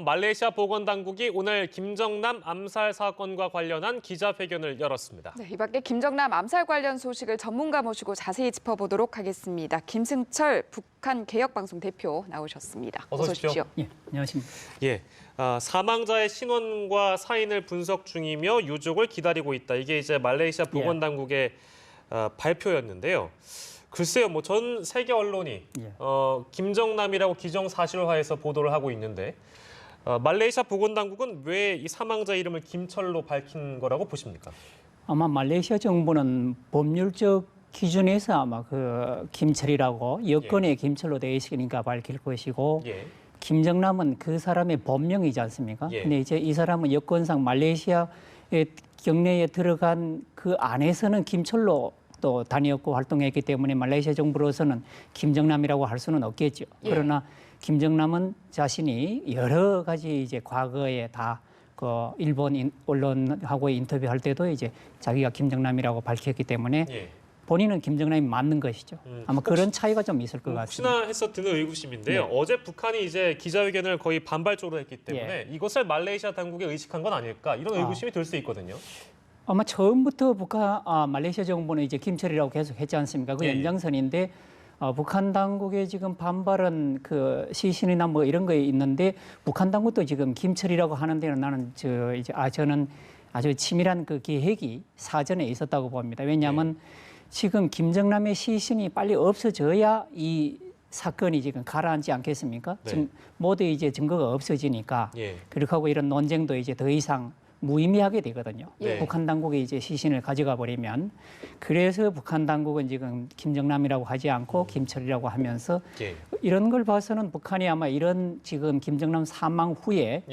말레이시아 보건당국이 오늘 김정남 암살 사건과 관련한 기자회견을 열었습니다. 네, 이 밖에 김정남 암살 관련 소식을 전문가 모시고 자세히 짚어보도록 하겠습니다. 김승철 북한 개혁방송 대표 나오셨습니다. 어서 오십시오. 예, 안녕하십니까. 예, 사망자의 신원과 사인을 분석 중이며 유족을 기다리고 있다. 이게 이제 말레이시아 보건당국의 발표였는데요. 글쎄요, 뭐 전 세계 언론이 김정남이라고 기정사실화해서 보도를 하고 있는데 말레이시아 보건당국은 왜 이 사망자 이름을 김철로 밝힌 거라고 보십니까? 아마 말레이시아 정부는 법률적 기준에서 아마 그 김철이라고 여권에 김철로 되어 있으니까 밝힐 것이고 김정남은 그 사람의 본명이지 않습니까? 근데 이제 이 사람은 여권상 말레이시아의 경내에 들어간 그 안에서는 김철로 또 다녔고 활동했기 때문에 말레이시아 정부로서는 김정남이라고 할 수는 없겠죠. 그러나 김정남은 자신이 여러 가지 이제 과거에 다 그 일본 언론하고 인터뷰할 때도 이제 자기가 김정남이라고 밝혔기 때문에 본인은 김정남이 맞는 것이죠. 아마 그런 차이가 좀 있을 것 같습니다. 혹시나 해서 드는 의구심인데요. 어제 북한이 이제 기자회견을 거의 반발적으로 했기 때문에 이것을 말레이시아 당국에 의식한 건 아닐까 이런 의구심이 들 수 있거든요. 아마 처음부터 말레이시아 정부는 이제 김철이라고 계속 했지 않습니까? 그 연장선인데 북한 당국의 지금 반발은 그 시신이나 뭐 이런 거에 있는데 북한 당국도 지금 김철이라고 하는 데는 나는 저는 아주 치밀한 그 계획이 사전에 있었다고 봅니다. 왜냐하면 지금 김정남의 시신이 빨리 없어져야 이 사건이 지금 가라앉지 않겠습니까? 지금 모두 이제 증거가 없어지니까 그렇게 하고 이런 논쟁도 이제 더 이상 무의미하게 되거든요. 북한 당국이 이제 시신을 가져가 버리면 그래서 북한 당국은 지금 김정남이라고 하지 않고 김철이라고 하면서 이런 걸 봐서는 북한이 아마 이런 지금 김정남 사망 후에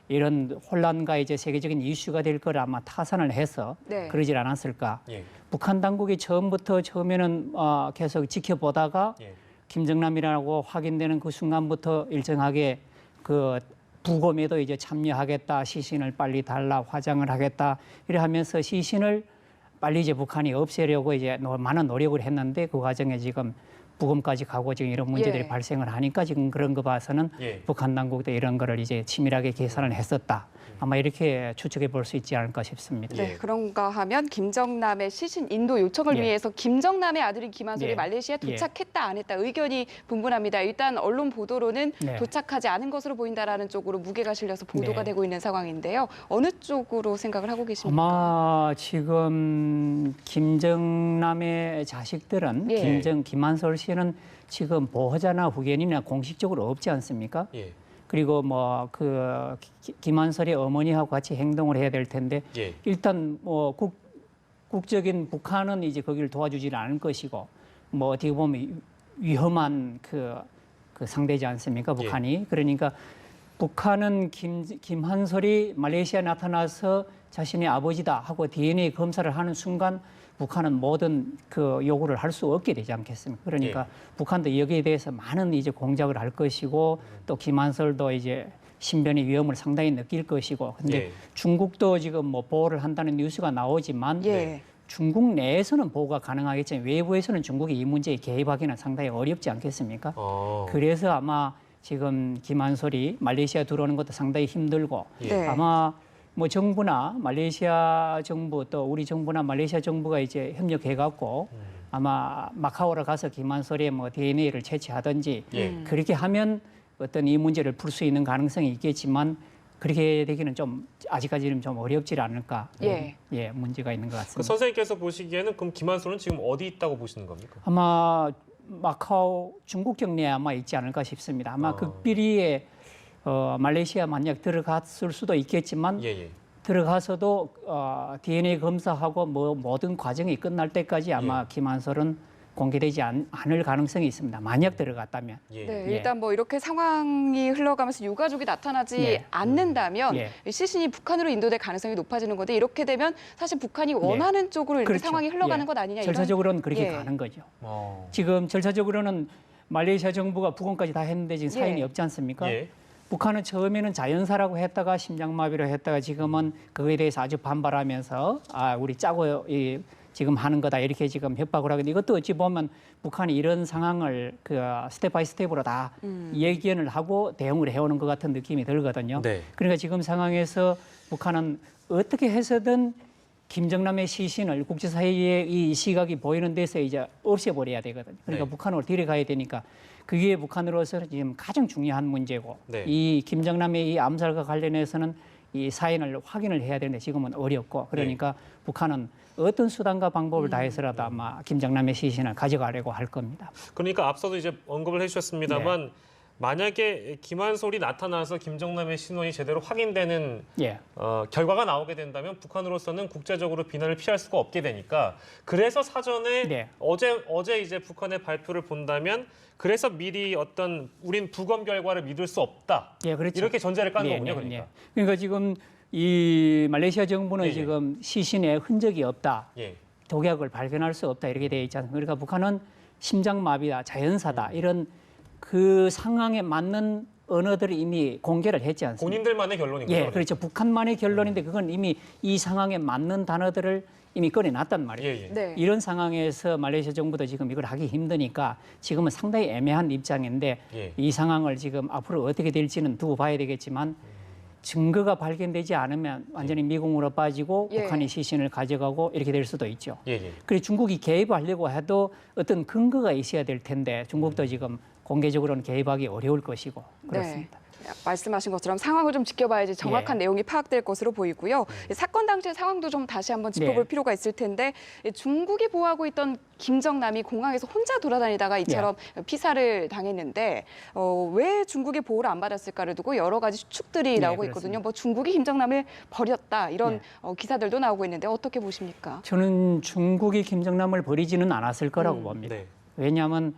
이런 혼란과 이제 세계적인 이슈가 될 걸 아마 타산을 해서 그러질 않았을까. 북한 당국이 처음에는 계속 지켜보다가 김정남이라고 확인되는 그 순간부터 일정하게 그 부검에도 이제 참여하겠다, 시신을 빨리 달라, 화장을 하겠다 이래 하면서 시신을 빨리 이제 북한이 없애려고 이제 많은 노력을 했는데 그 과정에 지금 부검까지 가고 지금 이런 문제들이 발생을 하니까 지금 그런 거 봐서는 북한 당국도 이런 거를 이제 치밀하게 계산을 했었다. 아마 이렇게 추측해 볼 수 있지 않을까 싶습니다. 네, 그런가 하면 김정남의 시신 인도 요청을 위해서 김정남의 아들인 김한솔이 말레이시아에 도착했다 안 했다 의견이 분분합니다. 일단 언론 보도로는 도착하지 않은 것으로 보인다라는 쪽으로 무게가 실려서 보도가 되고 있는 상황인데요. 어느 쪽으로 생각을 하고 계십니까? 아마 지금 김정남의 자식들은 김한솔 씨는 지금 보호자나 후견이나 공식적으로 없지 않습니까? 그리고 뭐 그 김한솔의 어머니하고 같이 행동을 해야 될 텐데 일단 뭐 국적인 북한은 이제 거기를 도와주지는 않을 것이고 뭐 어떻게 보면 위험한 그 상대지 않습니까? 북한이. 그러니까 북한은 김한솔이 말레이시아에 나타나서 자신의 아버지다 하고 DNA 검사를 하는 순간 북한은 모든 그 요구를 할 수 없게 되지 않겠습니까? 그러니까 북한도 여기에 대해서 많은 이제 공작을 할 것이고 또 김한솔도 이제 신변의 위험을 상당히 느낄 것이고 근데 중국도 지금 뭐 보호를 한다는 뉴스가 나오지만 중국 내에서는 보호가 가능하겠지만 외부에서는 중국이 이 문제에 개입하기는 상당히 어렵지 않겠습니까? 그래서 아마 지금 김한솔이 말레이시아 들어오는 것도 상당히 힘들고 아마 뭐 정부나 말레이시아 정부 또 우리 정부나 말레이시아 정부가 이제 협력해갖고 아마 마카오로 가서 김한솔의 뭐 DNA를 채취하든지 그렇게 하면 어떤 이 문제를 풀 수 있는 가능성이 있겠지만 그렇게 되기는 좀 아직까지는 좀 어렵지 않을까 문제가 있는 것 같습니다. 선생님께서 보시기에는 그럼 김한솔은 지금 어디 있다고 보시는 겁니까? 아마 마카오 중국 경내에 아마 있지 않을까 싶습니다. 아마 극비리에 말레이시아 만약 들어갔을 수도 있겠지만 들어가서도 DNA 검사하고 뭐 모든 과정이 끝날 때까지 아마 김한솔은 공개되지 않을 가능성이 있습니다. 만약 들어갔다면. 일단 뭐 이렇게 상황이 흘러가면서 유가족이 나타나지 않는다면 시신이 북한으로 인도될 가능성이 높아지는 건데 이렇게 되면 사실 북한이 원하는 쪽으로 이렇게 상황이 흘러가는 것 아니냐. 절차적으로는 그렇게 가는 거죠. 지금 절차적으로는 말레이시아 정부가 부검까지 다 했는데 지금 사인이 없지 않습니까? 북한은 처음에는 자연사라고 했다가 심장마비로 했다가 지금은 그거에 대해서 아주 반발하면서 우리 짜고 지금 하는 거다 이렇게 지금 협박을 하는데 이것도 어찌 보면 북한이 이런 상황을 그 스텝 바이 스텝으로 다 예견을 하고 대응을 해오는 것 같은 느낌이 들거든요. 네. 그러니까 지금 상황에서 북한은 어떻게 해서든 김정남의 시신을 국제사회의 이 시각이 보이는 데서 이제 없애버려야 되거든요. 그러니까 네. 북한으로 데려가야 되니까 그게 북한으로서는 지금 가장 중요한 문제고 네. 이 김정남의 이 암살과 관련해서는 이 사인을 확인을 해야 되는데 지금은 어렵고 그러니까 북한은 어떤 수단과 방법을 다해서라도 아마 김정남의 시신을 가져가려고 할 겁니다. 그러니까 앞서도 이제 언급을 해주셨습니다만 만약에 김한솔이 나타나서 김정남의 신원이 제대로 확인되는 결과가 나오게 된다면 북한으로서는 국제적으로 비난을 피할 수가 없게 되니까 그래서 사전에 어제 이제 북한의 발표를 본다면 그래서 미리 어떤 우린 부검 결과를 믿을 수 없다. 그렇죠. 이렇게 전제를 깐 거군요. 그러니까. 그러니까 지금 이 말레이시아 정부는 지금 시신에 흔적이 없다. 독약을 발견할 수 없다 이렇게 돼 있지 않습니까? 그러니까 북한은 심장마비다, 자연사다 이런 그 상황에 맞는 언어들을 이미 공개를 했지 않습니까? 본인들만의 결론이군요. 그렇죠. 북한만의 결론인데 그건 이미 이 상황에 맞는 단어들을 이미 꺼내놨단 말이에요. 이런 상황에서 말레이시아 정부도 지금 이걸 하기 힘드니까 지금은 상당히 애매한 입장인데 이 상황을 지금 앞으로 어떻게 될지는 두고 봐야 되겠지만 증거가 발견되지 않으면 완전히 미궁으로 빠지고 북한이 시신을 가져가고 이렇게 될 수도 있죠. 그래서 중국이 개입하려고 해도 어떤 근거가 있어야 될 텐데 중국도 지금 공개적으로는 개입하기 어려울 것이고 그렇습니다. 말씀하신 것처럼 상황을 좀 지켜봐야지 정확한 내용이 파악될 것으로 보이고요. 사건 당시의 상황도 좀 다시 한번 짚어볼 필요가 있을 텐데 중국이 보호하고 있던 김정남이 공항에서 혼자 돌아다니다가 이처럼 피살을 당했는데 왜 중국의 보호를 안 받았을까를 두고 여러 가지 추측들이 나오고 있거든요. 뭐 중국이 김정남을 버렸다 이런 기사들도 나오고 있는데 어떻게 보십니까? 저는 중국이 김정남을 버리지는 않았을 거라고 봅니다. 왜냐하면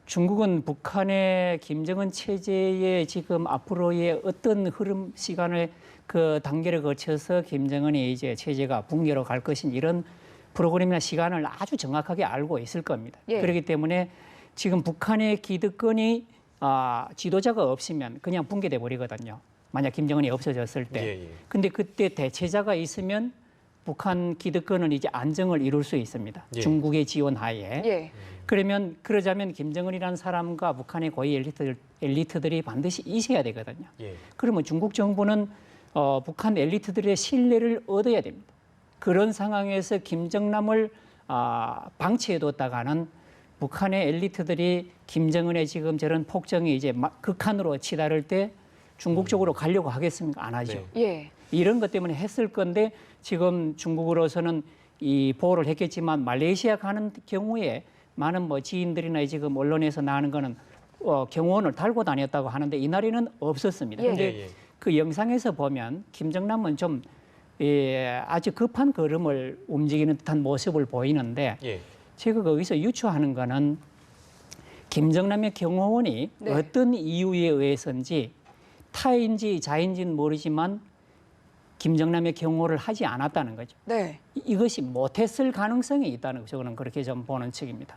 중국은 북한의 김정은 체제의 지금 앞으로의 어떤 흐름 시간을 그 단계를 거쳐서 김정은이 이제 체제가 붕괴로 갈 것인 이런 프로그램이나 시간을 아주 정확하게 알고 있을 겁니다. 그렇기 때문에 지금 북한의 기득권이 지도자가 없으면 그냥 붕괴돼 버리거든요. 만약 김정은이 없어졌을 때. 근데 그때 대체자가 있으면 북한 기득권은 이제 안정을 이룰 수 있습니다. 중국의 지원 하에. 그러자면 김정은이라는 사람과 북한의 고위 엘리트들이 반드시 있어야 되거든요. 그러면 중국 정부는 북한 엘리트들의 신뢰를 얻어야 됩니다. 그런 상황에서 김정남을 방치해뒀다가는 북한의 엘리트들이 김정은의 지금 저런 폭정이 이제 극한으로 치달을 때 중국 쪽으로 가려고 하겠습니까? 안 하죠. 이런 것 때문에 했을 건데 지금 중국으로서는 이 보호를 했겠지만 말레이시아 가는 경우에 많은 뭐 지인들이나 지금 언론에서 나오는 거는 경호원을 달고 다녔다고 하는데 이날에는 없었습니다. 그런데 그 영상에서 보면 김정남은 좀 아주 급한 걸음을 움직이는 듯한 모습을 보이는데 제가 거기서 유추하는 거는 김정남의 경호원이 어떤 이유에 의해서인지 타인지 자인지는 모르지만 김정남의 경호를 하지 않았다는 거죠. 이것이 못했을 가능성이 있다는 거죠. 저는 그렇게 좀 보는 측입니다.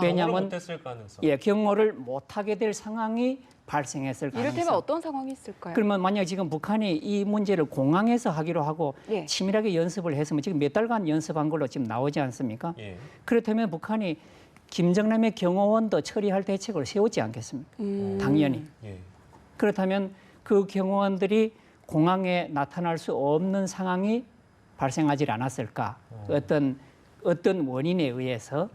왜냐하면 경호를 못하게 될 상황이 발생했을 가능성. 이를테면 어떤 상황이 있을까요? 그러면 만약 지금 북한이 이 문제를 공항에서 하기로 하고 치밀하게 연습을 했으면 지금 몇 달간 연습한 걸로 지금 나오지 않습니까? 그렇다면 북한이 김정남의 경호원도 처리할 대책을 세우지 않겠습니까? 당연히. 그렇다면 그 경호원들이 공항에 나타날 수 없는 상황이 발생하지 않았을까? 어떤 원인에 의해서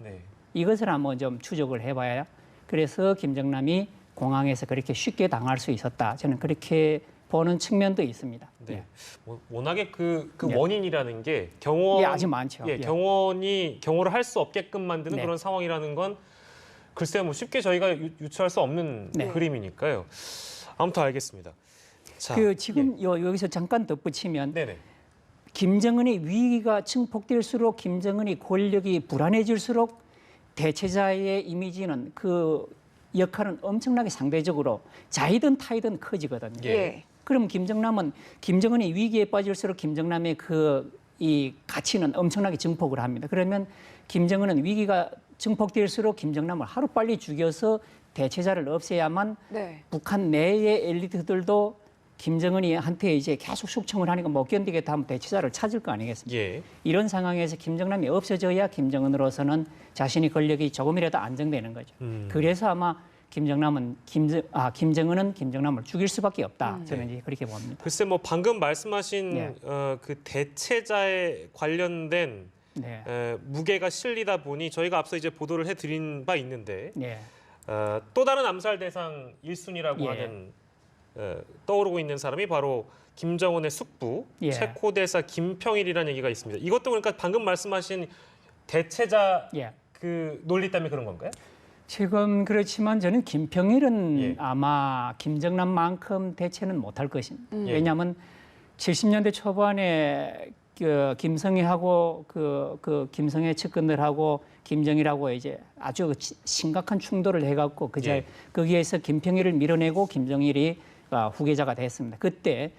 이것을 한번 좀 추적을 해봐야 그래서 김정남이 공항에서 그렇게 쉽게 당할 수 있었다. 저는 그렇게 보는 측면도 있습니다. 워낙에 그 원인이라는 게 경호원 아주 많죠. 경호원이 경호를 할 수 없게끔 만드는 그런 상황이라는 건 글쎄요, 뭐 쉽게 저희가 유추할 수 없는 그림이니까요. 아무튼 알겠습니다. 자, 지금 여기서 잠깐 덧붙이면 김정은의 위기가 증폭될수록 김정은이 권력이 불안해질수록 대체자의 이미지는 그 역할은 엄청나게 상대적으로 자이든 타이든 커지거든요. 그럼 김정남은 김정은이 위기에 빠질수록 김정남의 이 가치는 엄청나게 증폭을 합니다. 그러면 김정은은 위기가 증폭될수록 김정남을 하루빨리 죽여서 대체자를 없애야만 북한 내의 엘리트들도 김정은이 한테 이제 계속 숙청을 하니까 못 견디겠다 하면 대체자를 찾을 거 아니겠습니까? 예. 이런 상황에서 김정남이 없어져야 김정은으로서는 자신의 권력이 조금이라도 안정되는 거죠. 그래서 아마 김정은은 김정남을 죽일 수밖에 없다. 저는 이제 그렇게 봅니다. 글쎄 뭐 방금 말씀하신 네. 그 대체자에 관련된 네. 무게가 실리다 보니 저희가 앞서 이제 보도를 해드린 바 있는데 네. 또 다른 암살 대상 1순위라고 예. 하는 떠오르고 있는 사람이 바로 김정은의 숙부 예. 체코 대사 김평일이라는 얘기가 있습니다. 이것도 그러니까 방금 말씀하신 대체자 예. 그 논리 때문에 그런 건가요? 지금 그렇지만 저는 김평일은 예. 아마 김정남만큼 대체는 못할 것입니다. 예. 왜냐하면 70년대 초반에 그 김성애하고 그 김성애 측근들하고 김정일하고 이제 아주 심각한 충돌을 해갖고 예. 거기에서 김평일을 밀어내고 김정일이 후계자가 됐습니다. 그때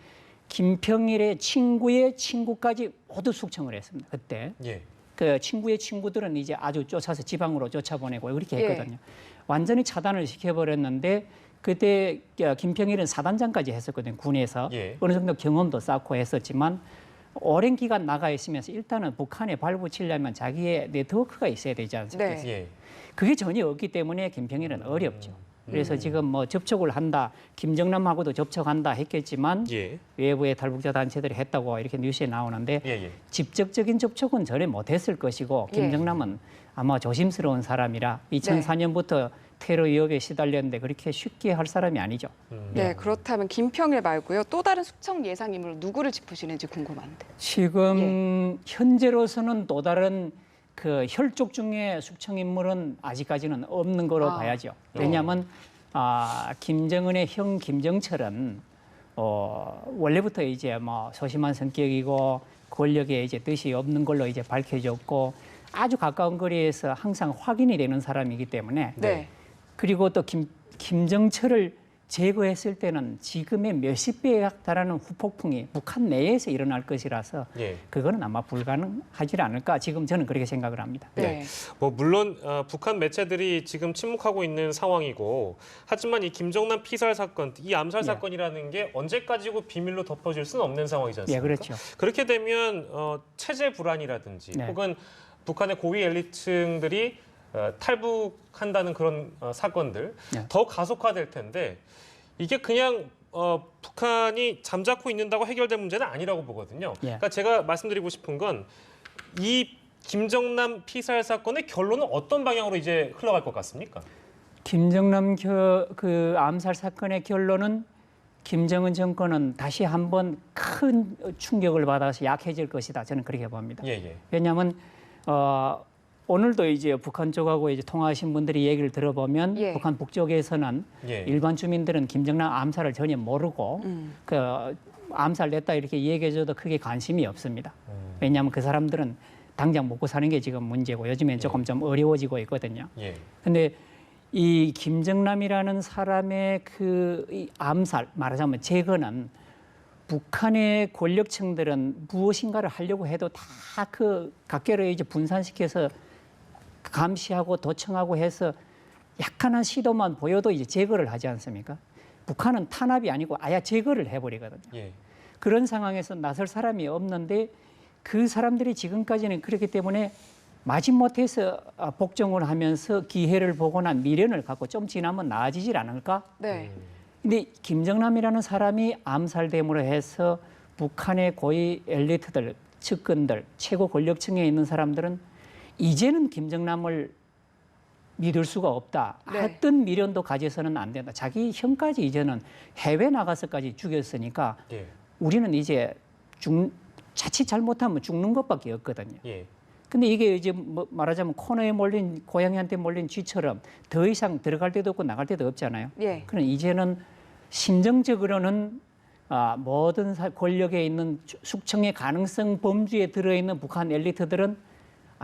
김평일의 친구의 친구까지 모두 숙청을 했습니다. 그때. 예. 그 친구의 친구들은 이제 아주 쫓아서 지방으로 쫓아보내고 그렇게 예. 했거든요. 완전히 차단을 시켜버렸는데 그때 김평일은 사단장까지 했었거든요. 군에서. 예. 어느 정도 경험도 쌓고 했었지만 오랜 기간 나가 있으면서 일단은 북한에 발붙이려면 자기의 네트워크가 있어야 되지 않습니까? 네. 예. 그게 전혀 없기 때문에 김평일은 어렵죠. 그래서 지금 뭐 접촉을 한다, 김정남하고도 접촉한다 했겠지만 예. 외부의 탈북자 단체들이 했다고 이렇게 뉴스에 나오는데 예. 예. 직접적인 접촉은 전혀 못했을 것이고 예. 김정남은 아마 조심스러운 사람이라 2004년부터 테러 위협에 시달렸는데 그렇게 쉽게 할 사람이 아니죠. 네, 그렇다면 김평일 말고요. 또 다른 숙청 예상 인물 누구를 짚으시는지 궁금한데. 지금 현재로서는 또 다른 그 혈족 중에 숙청 인물은 아직까지는 없는 거로 봐야죠. 왜냐하면 김정은의 형 김정철은 원래부터 이제 뭐 소심한 성격이고 권력에 이제 뜻이 없는 걸로 이제 밝혀졌고 아주 가까운 거리에서 항상 확인이 되는 사람이기 때문에 네. 그리고 또 김정철을 제거했을 때는 지금의 몇십 배에 달하는 후폭풍이 북한 내에서 일어날 것이라서 예. 그거는 아마 불가능하지 않을까 지금 저는 그렇게 생각을 합니다. 네. 뭐 물론 북한 매체들이 지금 침묵하고 있는 상황이고 하지만 이 김정남 피살 사건, 이 암살 사건이라는 게 언제까지고 비밀로 덮어질 수는 없는 상황이지 않습니까? 예, 그렇죠. 그렇게 되면 체제 불안이라든지 네. 혹은 북한의 고위 엘리트층들이 탈북한다는 그런 사건들 네. 더 가속화될 텐데 이게 그냥 북한이 잠자코 있는다고 해결될 문제는 아니라고 보거든요. 예. 그러니까 제가 말씀드리고 싶은 건 이 김정남 피살 사건의 결론은 어떤 방향으로 이제 흘러갈 것 같습니까? 김정남 그 암살 사건의 결론은 김정은 정권은 다시 한번 큰 충격을 받아서 약해질 것이다. 저는 그렇게 봅니다. 예, 예. 왜냐하면 오늘도 이제 북한 쪽하고 이제 통화하신 분들이 얘기를 들어보면 예. 북한 북쪽에서는 예. 일반 주민들은 김정남 암살을 전혀 모르고 그 암살됐다 이렇게 얘기해줘도 크게 관심이 없습니다. 왜냐하면 그 사람들은 당장 먹고 사는 게 지금 문제고 요즘엔 조금 좀 어려워지고 있거든요. 예. 근데 이 김정남이라는 사람의 이 암살 말하자면 제거는 북한의 권력층들은 무엇인가를 하려고 해도 다 그 각계로 이제 분산시켜서 감시하고 도청하고 해서 약간한 시도만 보여도 이제 제거를 하지 않습니까? 북한은 탄압이 아니고 아예 제거를 해버리거든요. 예. 그런 상황에서 나설 사람이 없는데 그 사람들이 지금까지는 그렇기 때문에 마지못해서 복종을 하면서 기회를 보거나 미련을 갖고 좀 지나면 나아지질 않을까? 네. 근데 김정남이라는 사람이 암살됨으로 해서 북한의 고위 엘리트들, 측근들, 최고 권력층에 있는 사람들은 이제는 김정남을 믿을 수가 없다. 네. 어떤 미련도 가져서는 안 된다. 자기 형까지 이제는 해외 나가서까지 죽였으니까 예. 우리는 이제 자칫 잘못하면 죽는 것밖에 없거든요. 예. 근데 이게 이제 뭐 말하자면 코너에 몰린 고양이한테 몰린 쥐처럼 더 이상 들어갈 데도 없고 나갈 데도 없잖아요. 예. 그럼 이제는 심정적으로는 모든 권력에 있는 숙청의 가능성 범주에 들어있는 북한 엘리트들은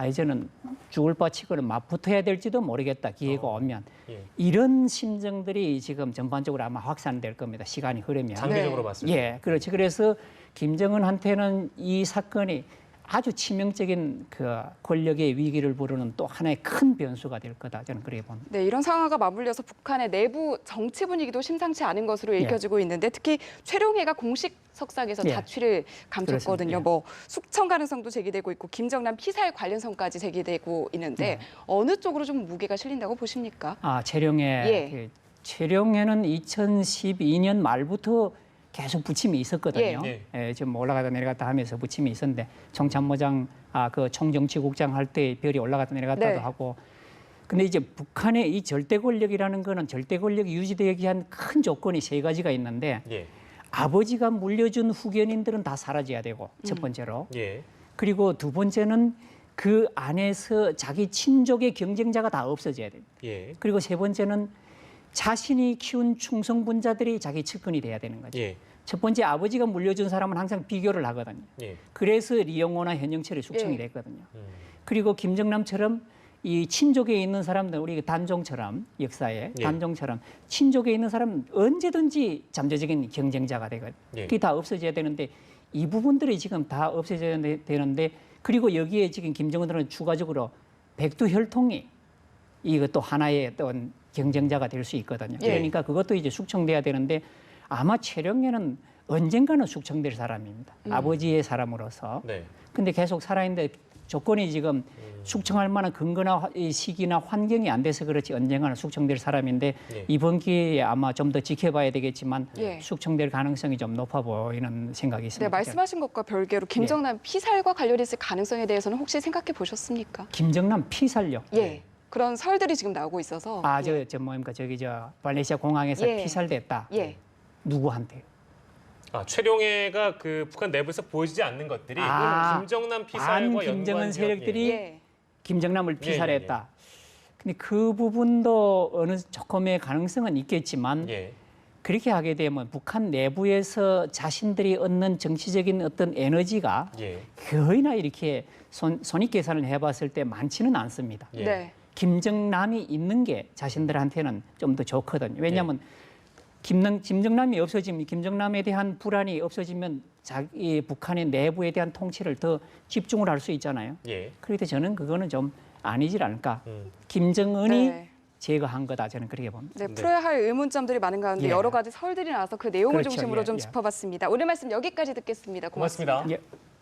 이제는 죽을 바치고는 맞붙어야 될지도 모르겠다. 기회가 오면. 예. 이런 심정들이 지금 전반적으로 아마 확산될 겁니다. 시간이 흐르면. 장기적으로 봤을 때. 예, 그렇지. 그래서 김정은한테는 이 사건이 아주 치명적인 그 권력의 위기를 부르는 또 하나의 큰 변수가 될 거다. 저는 그렇게 봅니다. 네, 이런 상황과 맞물려서 북한의 내부 정치 분위기도 심상치 않은 것으로 읽혀지고 있는데 특히 최룡해가 공식 석상에서 자취를 감췄거든요. 뭐 숙청 가능성도 제기되고 있고 김정남 피살 관련성까지 제기되고 있는데 어느 쪽으로 좀 무게가 실린다고 보십니까? 최룡해. 최룡해는 2012년 말부터 계속 부침이 있었거든요. 좀 올라가다 내려갔다 하면서 부침이 있었는데 총참모장, 그 총정치국장 할 때 별이 올라갔다 내려갔다도 하고. 근데 이제 북한의 이 절대 권력이라는 거는 절대 권력이 유지되기 위한 큰 조건이 세 가지가 있는데 아버지가 물려준 후견인들은 다 사라져야 되고 첫 번째로. 그리고 두 번째는 그 안에서 자기 친족의 경쟁자가 다 없어져야 됩니다. 그리고 세 번째는 자신이 키운 충성분자들이 자기 측근이 돼야 되는 거죠. 첫 번째 아버지가 물려준 사람은 항상 비교를 하거든요. 그래서 리영호나 현영철이 숙청이 됐거든요. 그리고 김정남처럼 이 친족에 있는 사람들, 우리 단종처럼 역사에 단종처럼 친족에 있는 사람은 언제든지 잠재적인 경쟁자가 되거든요. 그게 다 없어져야 되는데 이 부분들이 지금 다 없어져야 되는데 그리고 여기에 지금 김정은들은 추가적으로 백두혈통이 이것도 하나의 어떤 경쟁자가 될 수 있거든요. 그러니까 그것도 이제 숙청돼야 되는데 아마 최룡해는 언젠가는 숙청될 사람입니다. 아버지의 사람으로서. 근데 계속 살아있는데 조건이 지금 숙청할 만한 근거나 시기나 환경이 안 돼서 그렇지 언젠가는 숙청될 사람인데 이번 기회에 아마 좀 더 지켜봐야 되겠지만 숙청될 가능성이 좀 높아 보이는 생각이 있습니다. 네, 말씀하신 것과 별개로 김정남 피살과 관련이 있을 가능성에 대해서는 혹시 생각해 보셨습니까? 김정남 피살요? 그런 설들이 지금 나오고 있어서. 뭡니까 저 말레이시아 공항에서 피살됐다. 누구한테요? 최룡해가 그 북한 내부에서 보여지지 않는 것들이 김정남 피살과 김정은 세력들이 김정남을 피살했다. 근데 그 부분도 어느 조금의 가능성은 있겠지만 그렇게 하게 되면 북한 내부에서 자신들이 얻는 정치적인 어떤 에너지가 거의나 이렇게 손익 계산을 해봤을 때 많지는 않습니다. 김정남이 있는 게 자신들한테는 좀 더 좋거든요. 왜냐하면 김정남이 없어지면 김정남에 대한 불안이 없어지면 자기 북한의 내부에 대한 통치를 더 집중을 할 수 있잖아요. 그럴 때 저는 그거는 좀 아니질 않을까. 김정은이 제거한 거다. 저는 그렇게 봅니다. 풀어야 할 의문점들이 많은 가운데 여러 가지 설들이 나와서 그 내용을 중심으로 좀 짚어봤습니다. 오늘 말씀 여기까지 듣겠습니다. 고맙습니다. 고맙습니다.